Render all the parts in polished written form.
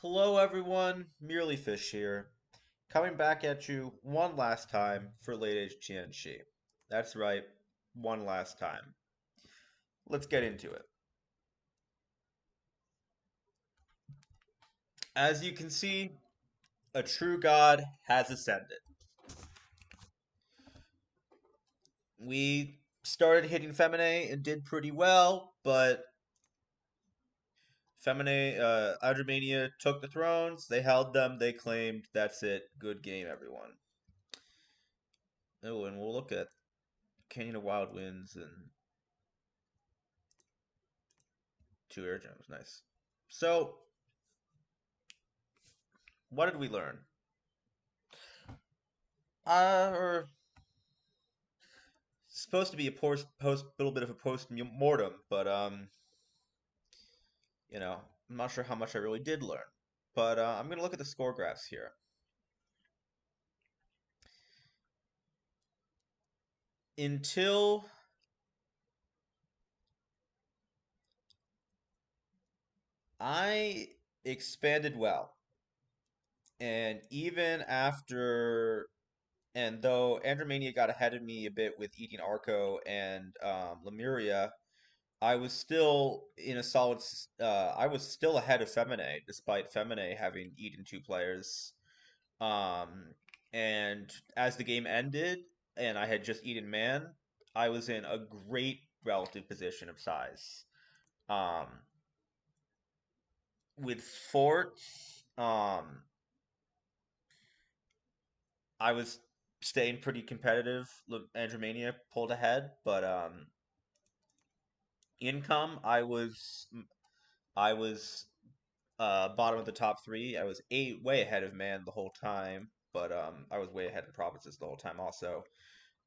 Hello everyone, Merely Fish here, coming back at you one last time for Late Age Tianchi. That's right, one last time. Let's get into it. As you can see, a true god has ascended. We started hitting Femine and did pretty well, but Femine, Ardromania took the thrones, they held them, they claimed, that's it, good game everyone. Oh, and we'll look at Canyon of Wild Winds and two air gems, nice. So, what did we learn? Or supposed to be a little bit of a post mortem, but I'm not sure how much I really did learn. But I'm gonna look at the score graphs here. Until I expanded well, and even after, and though Andromania got ahead of me a bit with eating Arco and Lemuria, I was still in a solid. I was still ahead of Femine, despite Femine having eaten two players. Um, and as the game ended, and I had just eaten man, I was in a great relative position of size. Um, with forts, I was staying pretty competitive. Andromania pulled ahead, but income, I was bottom of the top three. I was way ahead of man the whole time, but I was way ahead in provinces the whole time also.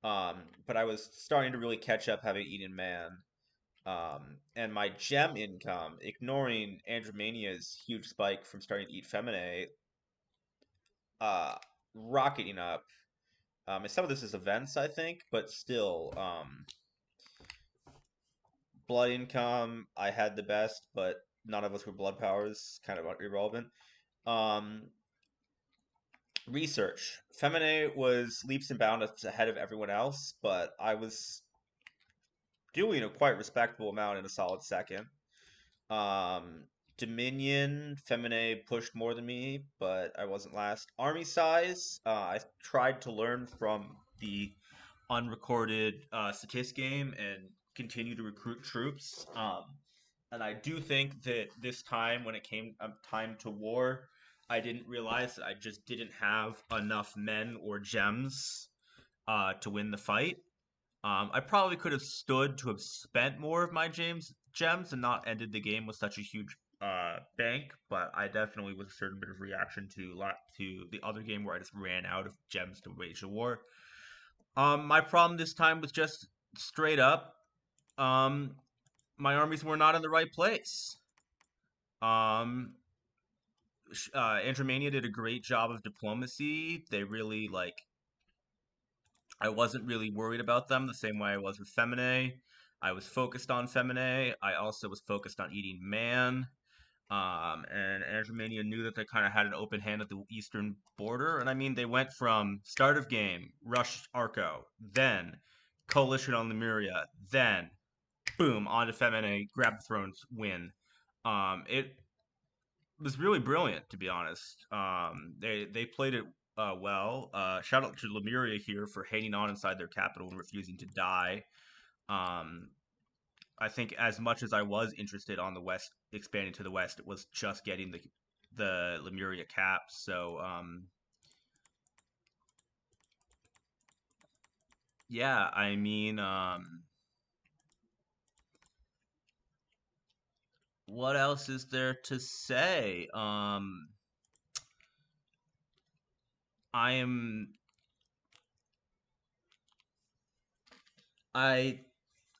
But I was starting to really catch up having eaten man. And my gem income, ignoring Andromania's huge spike from starting to eat Femine, uh, rocketing up. And some of this is events, I think, but still, blood income, I had the best, but none of us were blood powers, kind of irrelevant. Um, Research. Femine was leaps and bounds ahead of everyone else, but I was doing a quite respectable amount in a solid second. Dominion, Femine pushed more than me, but I wasn't last. Army size, I tried to learn from the unrecorded Statist game and continue to recruit troops. And I do think that this time, when it came time to war, I didn't realize that I just didn't have enough men or gems to win the fight. I probably could have stood to have spent more of my gems and not ended the game with such a huge bank, but I definitely was a certain bit of reaction to the other game where I just ran out of gems to wage a war. My problem this time was just straight up. Um, my armies were not in the right place. Um, Andromania did a great job of diplomacy. They really like. I wasn't really worried about them the same way I was with Femine. I was focused on Femine. I also was focused on eating man. And Andromania knew that they kind of had an open hand at the eastern border. And I mean, they went from start of game, rush Arco, then coalition on Lemuria, then boom, onto Femine, grab the thrones, win. It was really brilliant, to be honest. They played it well. Shout out to Lemuria here for hanging on inside their capital and refusing to die. Um, I think as much as I was interested on the west, expanding to the west, it was just getting the Lemuria cap. So yeah, I mean, what else is there to say? I am I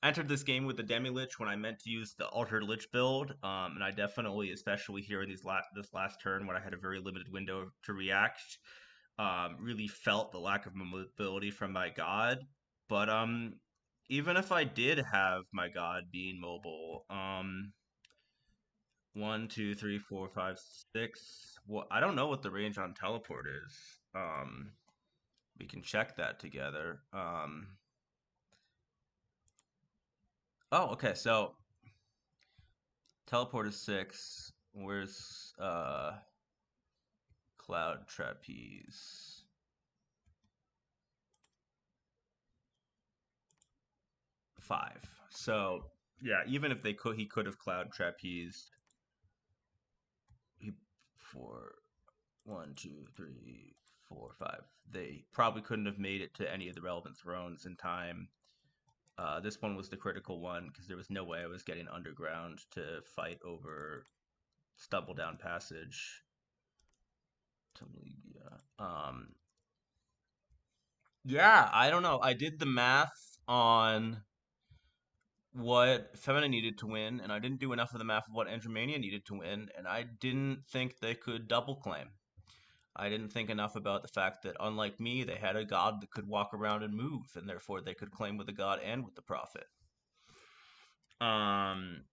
entered this game with the Demi Lich when I meant to use the Altered Lich build, and I definitely, especially here in this last turn when I had a very limited window to react, really felt the lack of mobility from my god. But even if I did have my god being mobile, One, two, three, four, five, six. Well, I don't know what the range on teleport is. We can check that together. Oh, okay. So teleport is six. Where's cloud trapeze? Five. So yeah, even if he could have cloud trapeze. He four, one, two, three, four, five. They probably couldn't have made it to any of the relevant thrones in time. This one was the critical one because there was no way I was getting underground to fight over Stumble Down Passage. Yeah, I don't know. I did the math on what Femina needed to win, and I didn't do enough of the math of what Andromania needed to win, and I didn't think they could double claim. I didn't think enough about the fact that, unlike me, they had a god that could walk around and move, and therefore they could claim with the god and with the prophet. Um,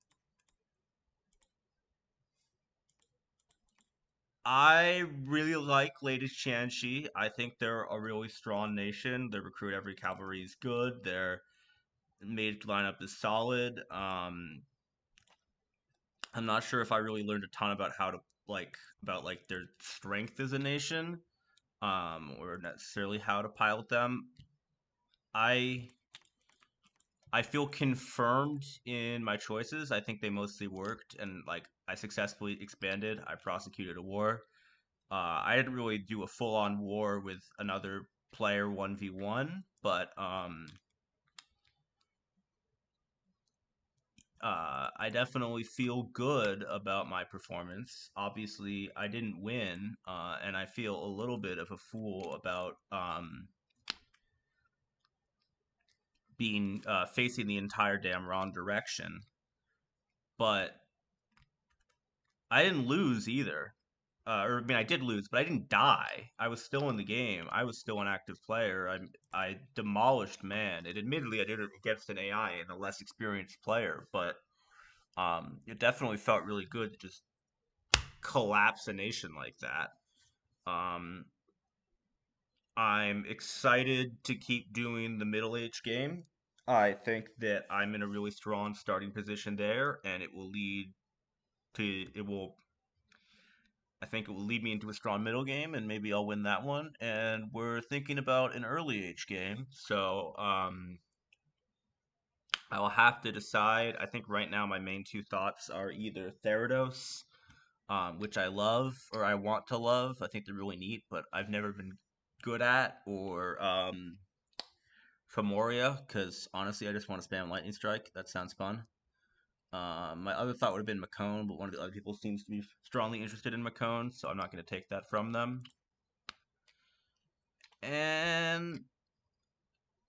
I really like Lady Qianxi. I think they're a really strong nation. Their recruit every cavalry is good. Their mage lineup is solid. I'm not sure if I really learned a ton about how to about their strength as a nation, or necessarily how to pilot them. I I feel confirmed in my choices. I think they mostly worked, and I successfully expanded. I prosecuted a war. I didn't really do a full-on war with another player 1v1, but I definitely feel good about my performance. Obviously, I didn't win, and I feel a little bit of a fool about being facing the entire damn wrong direction. But I didn't lose either. Or I mean, I did lose, but I didn't die. I was still in the game. I was still an active player. I demolished man. And admittedly, I did it against an AI and a less experienced player, but it definitely felt really good to just collapse a nation like that. Um, I'm excited to keep doing the middle age game. I think that I'm in a really strong starting position there, and it will I think it will lead me into a strong middle game, and maybe I'll win that one. And we're thinking about an early age game, so I will have to decide. I think right now my main two thoughts are either Therados, which I love or I want to love. I think they're really neat, but I've never been good at, or Femoria, because honestly, I just want to spam Lightning Strike. That sounds fun. My other thought would have been Macone, but one of the other people seems to be strongly interested in Macone, so I'm not going to take that from them. And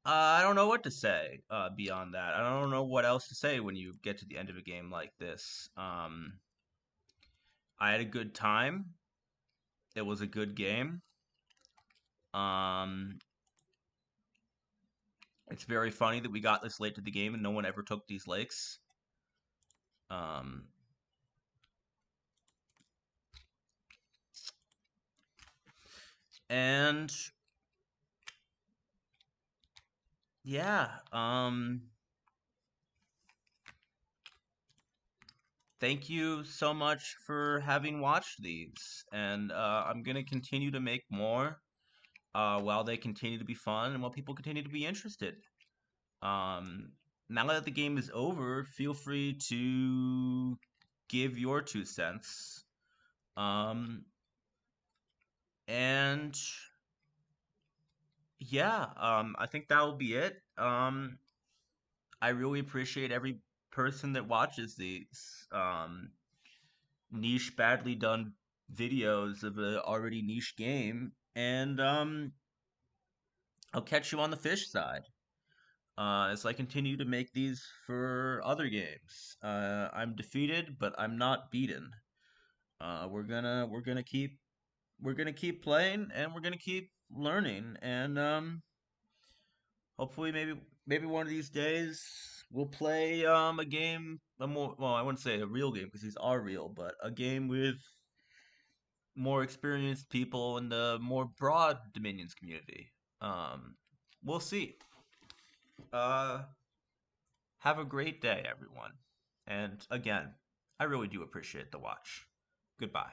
I don't know what to say beyond that. I don't know what else to say when you get to the end of a game like this. I had a good time. It was a good game. Um, it's very funny that we got this late to the game and no one ever took these lakes. Um, and yeah, thank you so much for having watched these. And I'm going to continue to make more while they continue to be fun and while people continue to be interested. Um, Now that the game is over, feel free to give your 2 cents. Um, and yeah, I think that will be it. I really appreciate every person that watches these niche, badly done videos of a already niche game, and I'll catch you on the fish side. As I continue to make these for other games. I'm defeated, but I'm not beaten. We're gonna keep playing, and we're gonna keep learning, and hopefully maybe one of these days we'll play a game, a more, well, I wouldn't say a real game because these are real, but a game with more experienced people in the more broad Dominions community. Um, we'll see. Uh, have a great day, everyone. And again, I really do appreciate the watch. Goodbye.